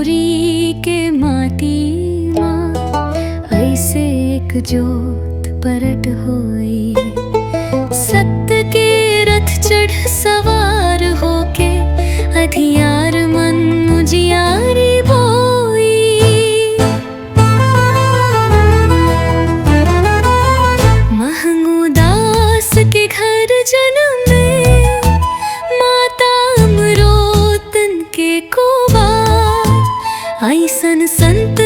पुरी के माटी माँ ऐसे एक जोत परट होई। सत्य के रथ चढ़ सवार होके अधियार मन उजियारी बोई। महंगू दास के घर जन्म में माता अमरोतन के कोबा। ऐसन संत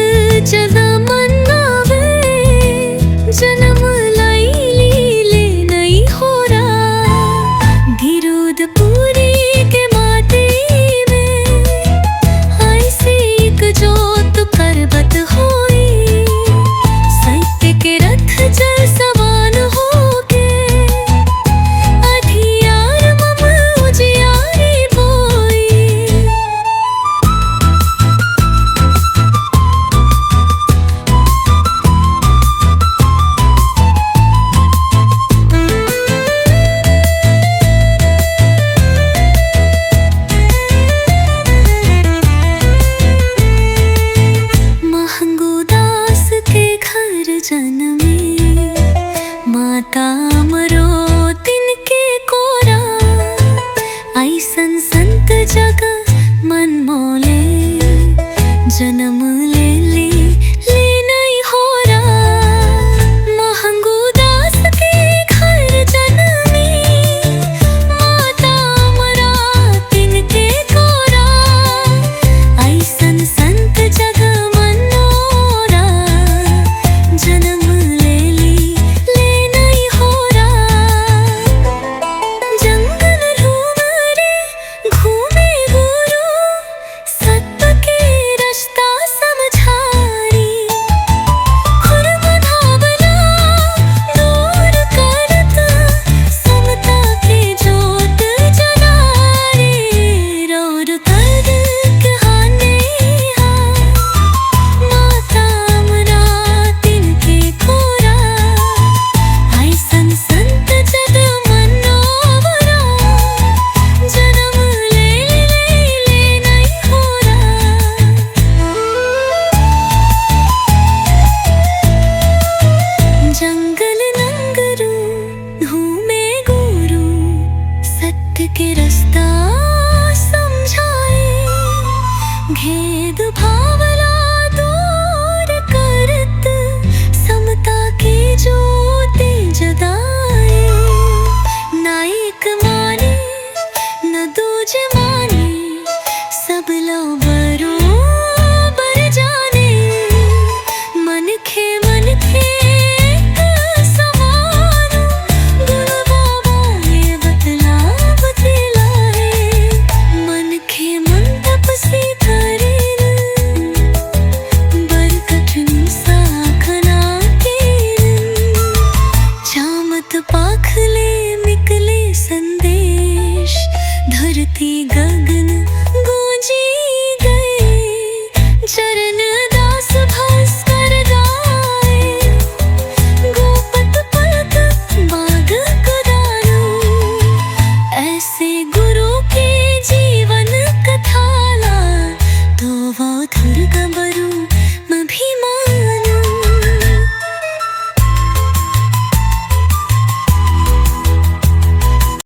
जदा मन आवे जन्म लैली ले नहीं हो रहा। गिरुदपुरी के माटी में ऐसे एक जोत पर्वत होई। सत्य के रथ जल समान होके अधियार मम उजियारी बोई। जनमे माता अमरोतिन के कोरा। ऐसन संत जग मन मोले जन्म ले नहीं हो रहा। महंगू दास के घर जनमी माता अमरोतिन के कोरा। ऐसन संत जग मनोरा जन्म ले नहीं हो रहा। जंगल घूमे गुरु सत्य के रास्ता समझारी। खुर बधावला दूर करत समता के जोत जगारी। रौर कर कहाने माता अमरोतिन के कोरा। ऐसन संत जग मनोवरा जन्म ले नहीं हो रहा। जंगल नंगरू घूमे गुरु सत्य के रास्ता समझाए। भेद भावला दूर करत समता के ज्योति जगाए। ना एक माने न दूजे माने सब लोग बरोबर जाने। मन खे एक समानो गुरु बाबा ये बतलाए। मन खे मन तपसी करेर बर कठिन साखना केर। चामत पाखले निकले संदेश धरती गगन गूंजी गए। चरण दास भास्कर गाए गोपत पलक बाग कदारू। ऐसे गुरु के जीवन कथाला तो वो धुर गबरू म भी